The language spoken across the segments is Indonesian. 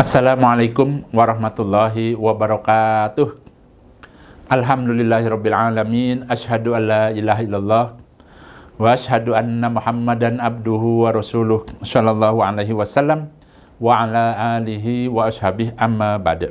Assalamualaikum warahmatullahi wabarakatuh. Alhamdulillahirabbil alamin. Asyhadu an la ilaha illallah wa asyhadu anna Muhammadan abduhu wa rasuluh sallallahu alaihi wasallam wa ala alihi wa ashabihi amma ba'd.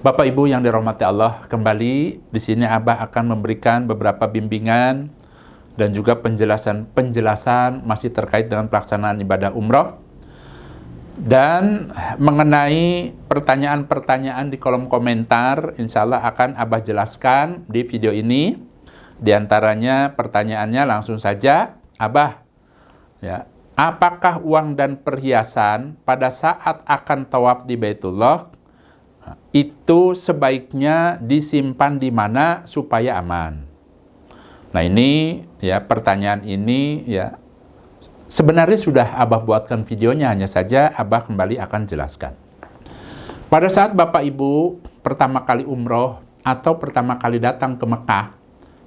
Bapak Ibu yang dirahmati Allah, kembali di sini Abah akan memberikan beberapa bimbingan dan juga penjelasan masih terkait dengan pelaksanaan ibadah umroh. Dan mengenai pertanyaan-pertanyaan di kolom komentar, insya Allah akan Abah jelaskan di video ini. Di antaranya pertanyaannya langsung saja, Abah, ya, apakah uang dan perhiasan pada saat akan tawaf di Baitullah itu sebaiknya disimpan di mana supaya aman? Nah ini ya, pertanyaan ini ya sebenarnya sudah Abah buatkan videonya, hanya saja Abah kembali akan jelaskan. Pada saat Bapak Ibu pertama kali umroh atau pertama kali datang ke Mekah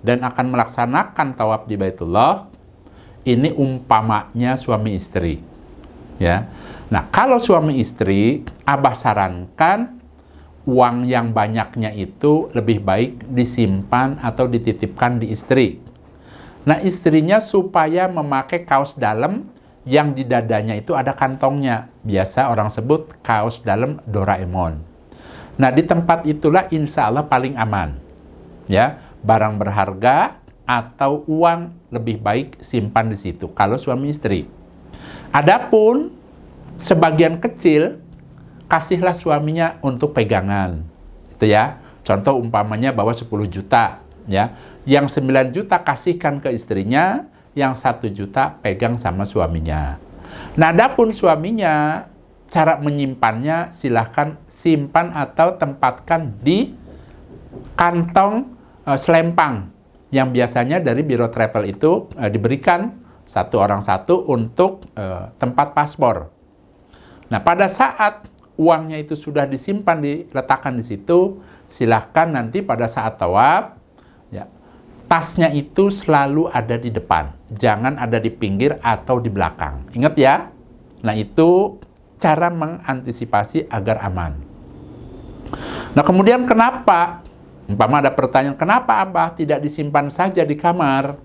dan akan melaksanakan tawaf di Baitullah, ini umpamanya suami istri. Ya. Nah, kalau suami istri, Abah sarankan uang yang banyaknya itu lebih baik disimpan atau dititipkan di istri. Nah, istrinya supaya memakai kaos dalam yang di dadanya itu ada kantongnya. Biasa orang sebut kaos dalam Doraemon. Nah, di tempat itulah insya Allah paling aman. Ya, barang berharga atau uang lebih baik simpan di situ kalau suami istri. Adapun sebagian kecil kasihlah suaminya untuk pegangan. Itu ya. Contoh umpamanya bawa 10 juta, ya. Yang 9 juta kasihkan ke istrinya, yang 1 juta pegang sama suaminya. Nah, adapun suaminya, cara menyimpannya silahkan simpan atau tempatkan di kantong selempang yang biasanya dari biro travel itu diberikan satu orang satu untuk tempat paspor. Nah, pada saat uangnya itu sudah disimpan, diletakkan di situ, silahkan nanti pada saat tawaf, ya, tasnya itu selalu ada di depan, jangan ada di pinggir atau di belakang. Ingat ya, nah itu cara mengantisipasi agar aman. Nah kemudian kenapa, umpama ada pertanyaan, kenapa Abah tidak disimpan saja di kamar?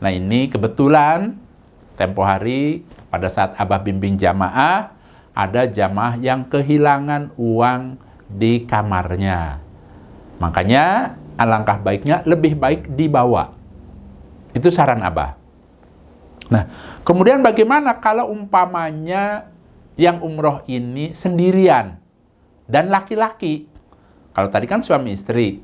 Nah ini kebetulan tempo hari pada saat Abah bimbing jamaah, ada jamaah yang kehilangan uang di kamarnya. Makanya alangkah baiknya lebih baik dibawa. Itu saran Abah. Nah, kemudian bagaimana kalau umpamanya yang umroh ini sendirian dan laki-laki? Kalau tadi kan suami istri.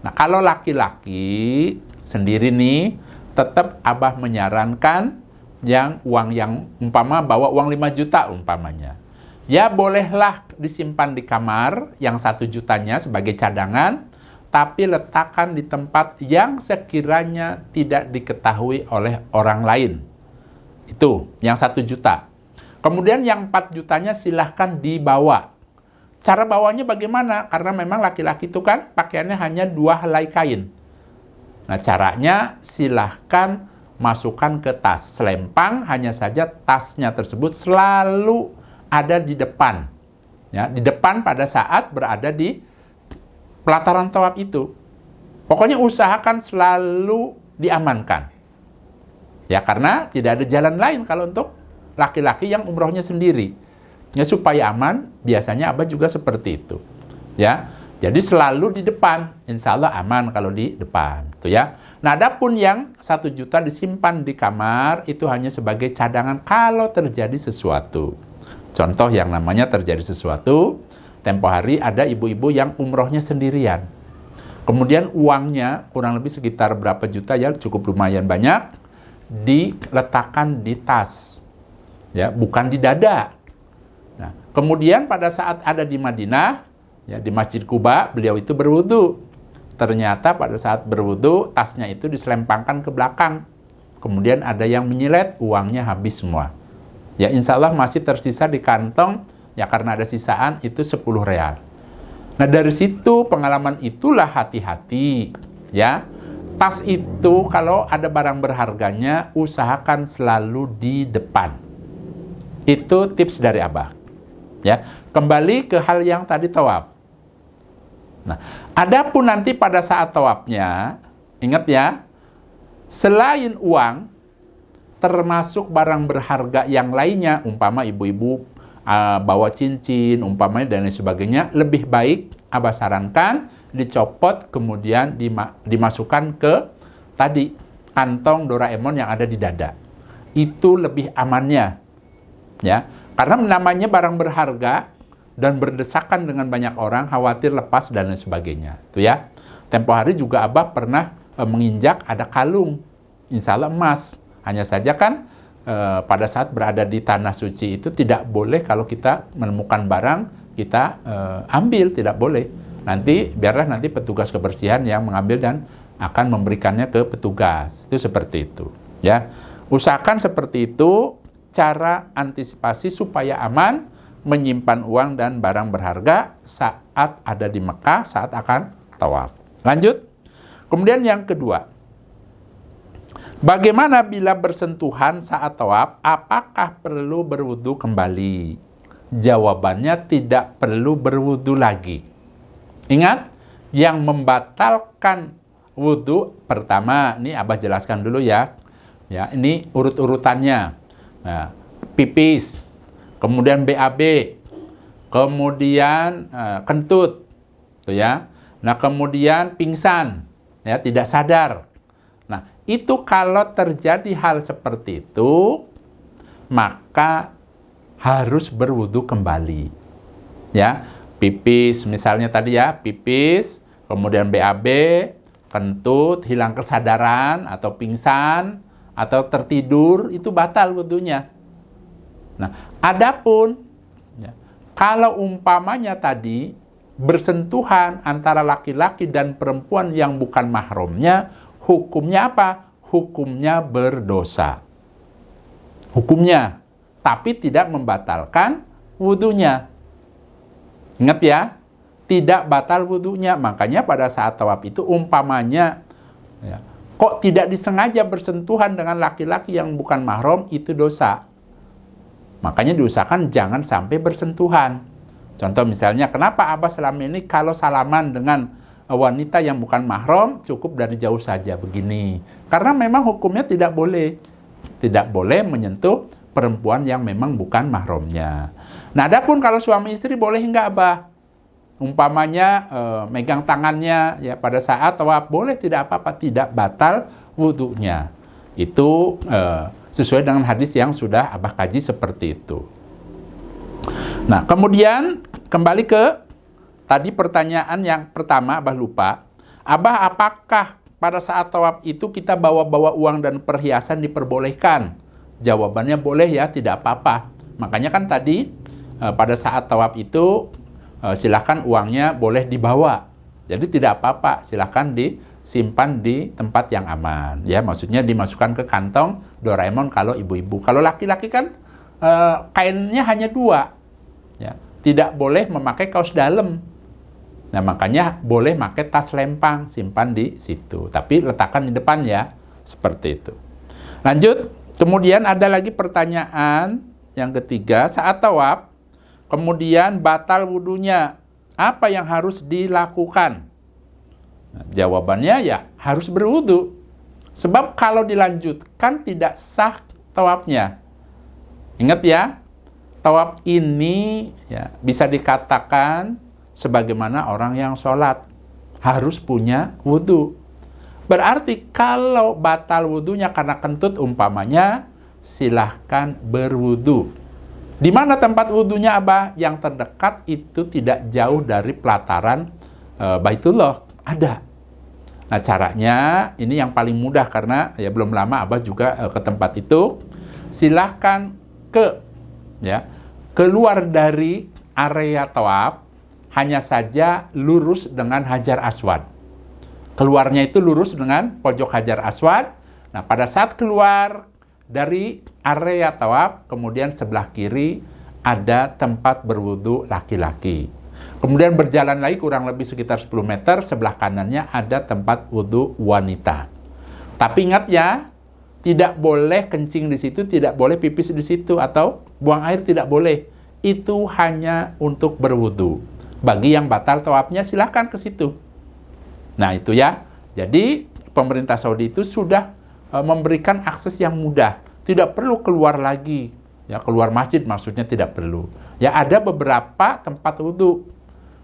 Nah, kalau laki-laki sendiri nih, tetap Abah menyarankan yang uang yang umpama bawa uang 5 juta umpamanya. Ya bolehlah disimpan di kamar yang 1 jutanya sebagai cadangan, tapi letakkan di tempat yang sekiranya tidak diketahui oleh orang lain. Itu yang 1 juta. Kemudian yang 4 jutanya silahkan dibawa. Cara bawanya bagaimana? Karena memang laki-laki itu kan pakaiannya hanya 2 helai kain. Nah caranya silahkan masukkan ke tas selempang, hanya saja tasnya tersebut selalu ada di depan. Ya, di depan pada saat berada di pelataran tawaf itu. Pokoknya usahakan selalu diamankan. Ya karena tidak ada jalan lain kalau untuk laki-laki yang umrohnya sendiri. Ya supaya aman, biasanya Abah juga seperti itu. Ya. Jadi selalu di depan, insya Allah aman kalau di depan. Tuh ya. Nah, adapun yang 1 juta disimpan di kamar itu hanya sebagai cadangan kalau terjadi sesuatu. Contoh yang namanya terjadi sesuatu, tempo hari ada ibu-ibu yang umrohnya sendirian. Kemudian uangnya kurang lebih sekitar berapa juta ya, cukup lumayan banyak, diletakkan di tas. Ya, bukan di dada. Nah, kemudian pada saat ada di Madinah, ya di Masjid Quba, beliau itu berwudu. Ternyata pada saat berwudu, tasnya itu diselempangkan ke belakang. Kemudian ada yang menyilet, uangnya habis semua. Ya insya Allah masih tersisa di kantong, ya karena ada sisaan itu 10 real. Nah dari situ pengalaman itulah hati-hati ya. Tas itu kalau ada barang berharganya usahakan selalu di depan. Itu tips dari Abah. Ya, kembali ke hal yang tadi tawaf. Nah, adapun nanti pada saat tawafnya, ingat ya, selain uang, termasuk barang berharga yang lainnya, umpama ibu-ibu bawa cincin, umpamanya dan lain sebagainya, lebih baik Abah sarankan dicopot kemudian dimasukkan ke tadi kantong Doraemon yang ada di dada. Itu lebih amannya, ya. Karena namanya barang berharga dan berdesakan dengan banyak orang, khawatir lepas dan lain sebagainya. Itu ya. Tempo hari juga Abah pernah menginjak ada kalung, insya Allah emas. Hanya saja kan pada saat berada di tanah suci itu tidak boleh kalau kita menemukan barang kita ambil, tidak boleh. Nanti biarlah nanti petugas kebersihan yang mengambil dan akan memberikannya ke petugas. Itu seperti itu, ya. Usahakan seperti itu cara antisipasi supaya aman menyimpan uang dan barang berharga saat ada di Mekah, saat akan tawaf. Lanjut. Kemudian yang kedua, bagaimana bila bersentuhan saat tawaf? Apakah perlu berwudu kembali? Jawabannya tidak perlu berwudu lagi. Ingat, yang membatalkan wudu pertama, ini Abah jelaskan dulu ya. Ya, ini urut-urutannya. Nah, pipis, kemudian BAB, kemudian kentut, tuh ya. Nah, kemudian pingsan, ya, tidak sadar. Nah, itu kalau terjadi hal seperti itu, maka harus berwudu kembali. Ya, pipis misalnya tadi ya, pipis, kemudian BAB, kentut, hilang kesadaran atau pingsan atau tertidur, itu batal wudunya. Nah, adapun ya, kalau umpamanya tadi bersentuhan antara laki-laki dan perempuan yang bukan mahramnya, hukumnya apa? Hukumnya berdosa. Hukumnya, tapi tidak membatalkan wudunya. Ingat ya, tidak batal wudunya. Makanya pada saat tawaf itu umpamanya ya, kok tidak disengaja bersentuhan dengan laki-laki yang bukan mahram, itu dosa. Makanya diusahakan jangan sampai bersentuhan. Contoh misalnya, kenapa Abah selama ini kalau salaman dengan wanita yang bukan mahram cukup dari jauh saja begini? Karena memang hukumnya tidak boleh. Tidak boleh menyentuh perempuan yang memang bukan mahramnya. Nah, adapun kalau suami istri boleh enggak Abah? Umpamanya megang tangannya ya pada saat tawaf, boleh, tidak apa-apa, tidak batal wudunya. Itu sesuai dengan hadis yang sudah Abah kaji seperti itu. Nah, kemudian kembali ke tadi pertanyaan yang pertama, Abah lupa. Abah, apakah pada saat tawaf itu kita bawa-bawa uang dan perhiasan diperbolehkan? Jawabannya boleh ya, tidak apa-apa. Makanya kan tadi pada saat tawaf itu silahkan uangnya boleh dibawa. Jadi tidak apa-apa, silahkan disimpan di tempat yang aman. Ya, maksudnya dimasukkan ke kantong Doraemon kalau ibu-ibu. Kalau laki-laki kan kainnya hanya 2. Ya, tidak boleh memakai kaos dalam. Nah, makanya boleh pakai tas lempang, simpan di situ. Tapi letakkan di depan ya, seperti itu. Lanjut, kemudian ada lagi pertanyaan yang ketiga, saat tawaf, kemudian batal wudunya, apa yang harus dilakukan? Nah, jawabannya ya harus berwudu. Sebab kalau dilanjutkan tidak sah tawafnya. Ingat ya, tawaf ini ya bisa dikatakan sebagaimana orang yang sholat harus punya wudu. Berarti kalau batal wudunya karena kentut umpamanya, silahkan berwudu. Di mana tempat wudunya Abah? Yang terdekat itu tidak jauh dari pelataran Baitullah. Ada. Nah, caranya ini yang paling mudah karena ya belum lama Abah juga ke tempat itu. Silahkan keluar dari area tawaf, hanya saja lurus dengan Hajar Aswad. Keluarnya itu lurus dengan pojok Hajar Aswad. Nah, pada saat keluar dari area tawaf, kemudian sebelah kiri ada tempat berwudu laki-laki. Kemudian berjalan lagi kurang lebih sekitar 10 meter, sebelah kanannya ada tempat wudu wanita. Tapi ingat ya, tidak boleh kencing di situ, tidak boleh pipis di situ, atau buang air tidak boleh. itu hanya untuk berwudu. Bagi yang batal tawafnya silahkan ke situ. Nah itu ya. Jadi pemerintah Saudi itu sudah memberikan akses yang mudah. Tidak perlu keluar lagi. Ya, keluar masjid maksudnya tidak perlu. Ya ada beberapa tempat wudu.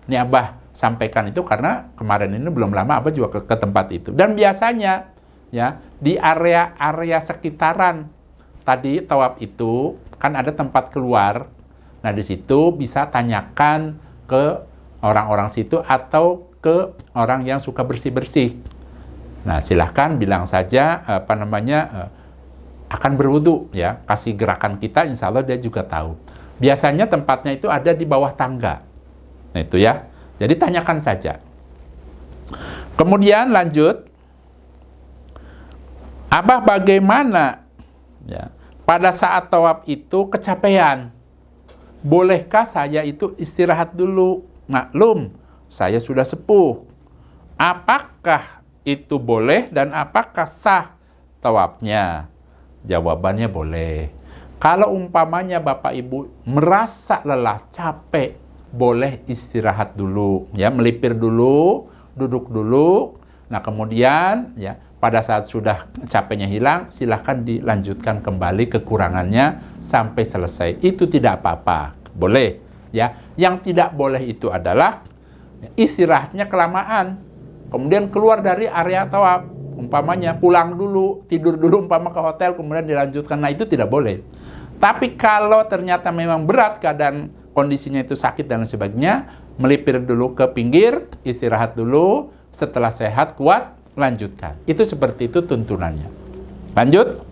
Ini Abah sampaikan itu karena kemarin ini belum lama Abah juga ke tempat itu. Dan biasanya ya di area-area sekitaran tadi tawaf itu kan ada tempat keluar. Nah, di situ bisa tanyakan ke orang-orang situ atau ke orang yang suka bersih-bersih. Nah, silahkan bilang saja akan berwudu ya, kasih gerakan kita, insya Allah dia juga tahu. Biasanya tempatnya itu ada di bawah tangga. Nah, itu ya. Jadi tanyakan saja. Kemudian lanjut, Abah bagaimana ya, pada saat tawaf itu kecapean? Bolehkah saya itu istirahat dulu? Maklum, saya sudah sepuh. Apakah itu boleh dan apakah sah tawafnya? Jawabannya boleh. Kalau umpamanya Bapak Ibu merasa lelah, capek, boleh istirahat dulu, ya, melipir dulu, duduk dulu. Nah, kemudian ya pada saat sudah capeknya hilang, silahkan dilanjutkan kembali kekurangannya sampai selesai. Itu tidak apa-apa, boleh. Ya, yang tidak boleh itu adalah istirahatnya kelamaan, kemudian keluar dari area tawaf, umpamanya pulang dulu, tidur dulu umpama ke hotel, kemudian dilanjutkan. Nah, itu tidak boleh. Tapi kalau ternyata memang berat keadaan kondisinya itu sakit dan sebagainya, melipir dulu ke pinggir, istirahat dulu, setelah sehat, kuat, lanjutkan. Itu seperti itu tuntunannya. Lanjut.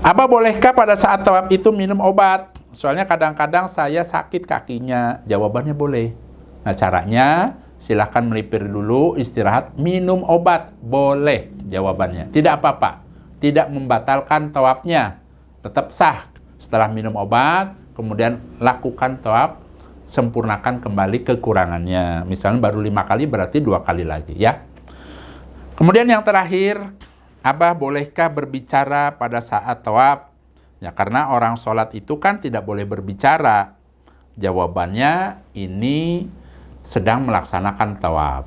Apa bolehkah pada saat tawaf itu minum obat? Soalnya kadang-kadang saya sakit kakinya. Jawabannya boleh. Nah, caranya silahkan melipir dulu, istirahat, minum obat. Boleh jawabannya. Tidak apa-apa. Tidak membatalkan tawafnya. Tetap sah. Setelah minum obat, kemudian lakukan tawaf, sempurnakan kembali kekurangannya. Misalnya baru 5 kali, berarti 2 kali lagi ya. Kemudian yang terakhir, Abah bolehkah berbicara pada saat tawaf? Ya, karena orang sholat itu kan tidak boleh berbicara. Jawabannya, ini sedang melaksanakan tawaf.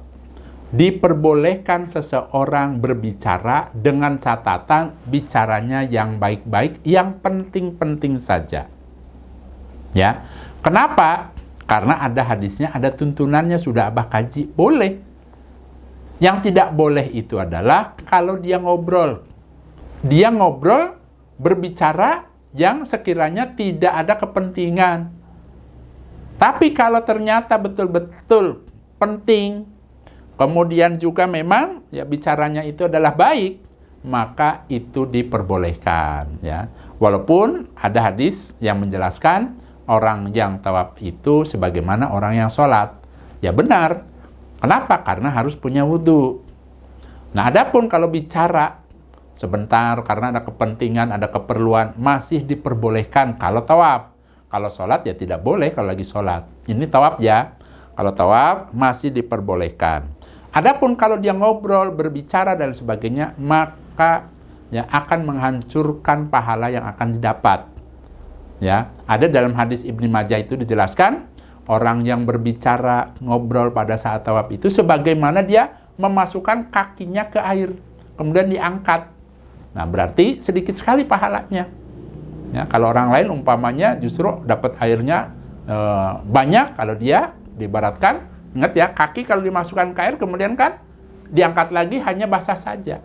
Diperbolehkan seseorang berbicara dengan catatan bicaranya yang baik-baik, yang penting-penting saja. Ya, kenapa? Karena ada hadisnya, ada tuntunannya, sudah Abah kaji, boleh. Yang tidak boleh itu adalah kalau dia ngobrol. Dia ngobrol, berbicara yang sekiranya tidak ada kepentingan. Tapi kalau ternyata betul-betul penting, kemudian juga memang ya bicaranya itu adalah baik, maka itu diperbolehkan ya. Walaupun ada hadis yang menjelaskan orang yang tawaf itu sebagaimana orang yang sholat. Ya benar. Kenapa? Karena harus punya wudu. Nah, adapun kalau bicara sebentar karena ada kepentingan, ada keperluan, masih diperbolehkan kalau tawaf. Kalau sholat ya tidak boleh kalau lagi sholat. Ini tawaf ya. Kalau tawaf masih diperbolehkan. Adapun kalau dia ngobrol, berbicara dan sebagainya, maka ya akan menghancurkan pahala yang akan didapat. Ya, ada dalam hadis Ibnu Majah itu dijelaskan, orang yang berbicara, ngobrol pada saat tawaf itu sebagaimana dia memasukkan kakinya ke air, kemudian diangkat. Nah, berarti sedikit sekali pahalanya. Ya, kalau orang lain umpamanya justru dapat airnya banyak, kalau dia diibaratkan, ingat ya, kaki kalau dimasukkan ke air kemudian kan diangkat lagi hanya basah saja.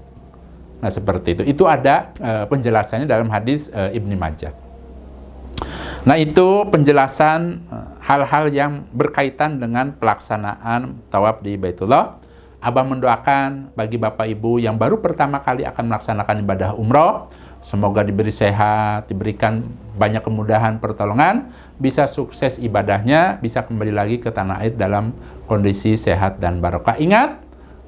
Nah, seperti itu. Itu ada penjelasannya dalam hadis Ibnu Majah. Nah, itu penjelasan hal-hal yang berkaitan dengan pelaksanaan tawaf di Baitullah. Abah mendoakan bagi Bapak Ibu yang baru pertama kali akan melaksanakan ibadah umroh, semoga diberi sehat, diberikan banyak kemudahan pertolongan, bisa sukses ibadahnya, bisa kembali lagi ke tanah air dalam kondisi sehat dan barokah. Ingat,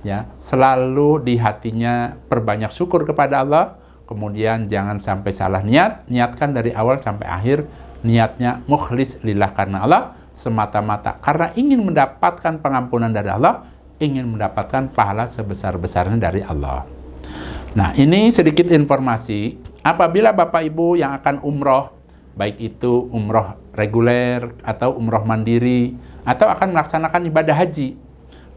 ya, selalu di hatinya perbanyak syukur kepada Allah, kemudian jangan sampai salah niat, niatkan dari awal sampai akhir, niatnya mukhlis lillah karena Allah, semata-mata karena ingin mendapatkan pengampunan dari Allah, ingin mendapatkan pahala sebesar-besarnya dari Allah. Nah, ini sedikit informasi. Apabila Bapak Ibu yang akan umroh, baik itu umroh reguler atau umroh mandiri atau akan melaksanakan ibadah haji,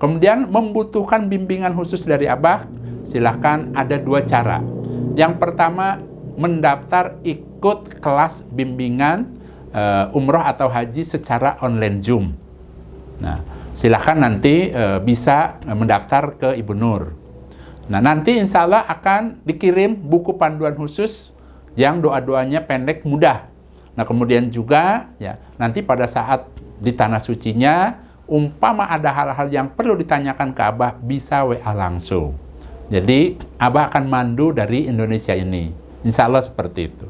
kemudian membutuhkan bimbingan khusus dari Abah, silahkan ada 2 cara. Yang pertama, mendaftar ikut kelas bimbingan umroh atau haji secara online Zoom. Nah, silahkan nanti bisa mendaftar ke Ibu Nur. Nah, nanti insya Allah akan dikirim buku panduan khusus yang doa-doanya pendek mudah. Nah, kemudian juga ya nanti pada saat di tanah sucinya, umpama ada hal-hal yang perlu ditanyakan ke Abah, bisa WA langsung. Jadi Abah akan mandu dari Indonesia ini, insya Allah seperti itu.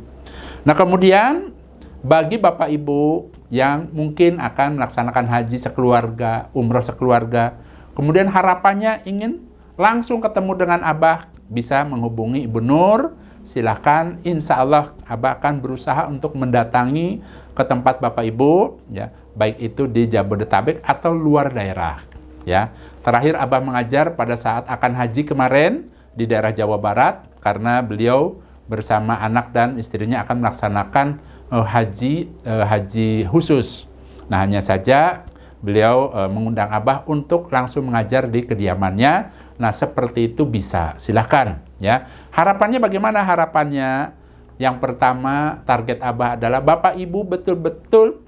Nah, kemudian bagi Bapak Ibu yang mungkin akan melaksanakan haji sekeluarga, umroh sekeluarga, kemudian harapannya ingin langsung ketemu dengan Abah, bisa menghubungi Ibu Nur. Silahkan, insya Allah Abah akan berusaha untuk mendatangi ke tempat Bapak Ibu, ya, baik itu di Jabodetabek atau luar daerah. Ya, terakhir Abah mengajar pada saat akan haji kemarin di daerah Jawa Barat, karena beliau bersama anak dan istrinya akan melaksanakan haji khusus. Nah, hanya saja beliau mengundang Abah untuk langsung mengajar di kediamannya. Nah, seperti itu bisa, silahkan. Ya, harapannya bagaimana harapannya? Yang pertama, target Abah adalah Bapak Ibu betul-betul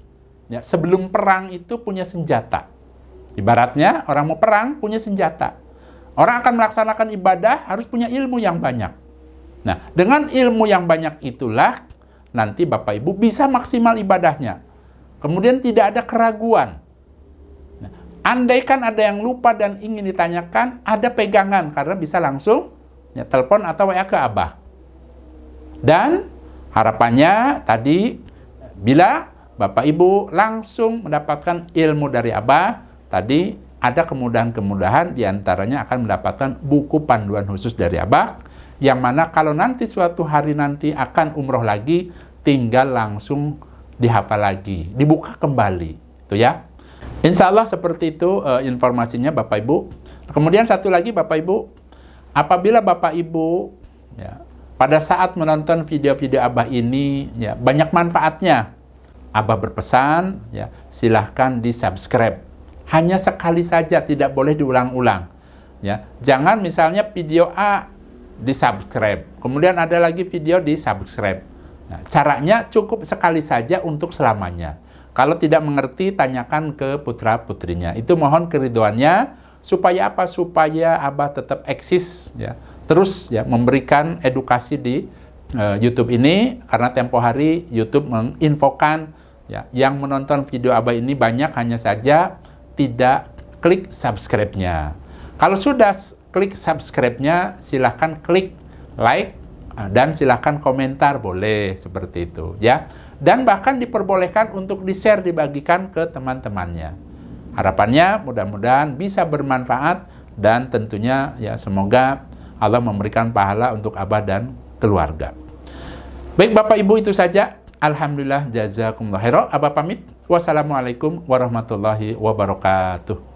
ya, sebelum perang itu punya senjata. Ibaratnya orang mau perang punya senjata. Orang akan melaksanakan ibadah harus punya ilmu yang banyak. Nah, dengan ilmu yang banyak itulah nanti Bapak Ibu bisa maksimal ibadahnya. Kemudian tidak ada keraguan. Nah, andaikan ada yang lupa dan ingin ditanyakan, ada pegangan karena bisa langsung ya, telepon atau WA ke Abah. Dan harapannya tadi bila Bapak Ibu langsung mendapatkan ilmu dari Abah, tadi ada kemudahan-kemudahan diantaranya akan mendapatkan buku panduan khusus dari Abah, yang mana kalau nanti suatu hari nanti akan umroh lagi, tinggal langsung dihafal lagi, dibuka kembali, itu ya. Insya Allah seperti itu informasinya Bapak Ibu. Kemudian satu lagi Bapak Ibu, apabila Bapak Ibu ya, pada saat menonton video-video Abah ini ya, banyak manfaatnya, Abah berpesan ya, silahkan di-subscribe. Hanya sekali saja, tidak boleh diulang-ulang. Ya, jangan misalnya video A di-subscribe, kemudian ada lagi video di-subscribe. Nah, caranya cukup sekali saja untuk selamanya. Kalau tidak mengerti, tanyakan ke putra-putrinya. Itu mohon keridhoannya. Supaya apa? Supaya Abah tetap eksis, ya, terus ya memberikan edukasi di YouTube ini, karena tempo hari YouTube menginfokan ya, yang menonton video Abah ini banyak, hanya saja tidak klik subscribe-nya. Kalau sudah klik subscribe-nya, silahkan klik like dan silahkan komentar, boleh seperti itu ya. Dan bahkan diperbolehkan untuk di-share, dibagikan ke teman-temannya. Harapannya mudah-mudahan bisa bermanfaat dan tentunya ya semoga Allah memberikan pahala untuk Abah dan keluarga. Baik Bapak Ibu, itu saja. Alhamdulillah, jazakumullah khairan. Abah pamit. Wassalamualaikum warahmatullahi wabarakatuh.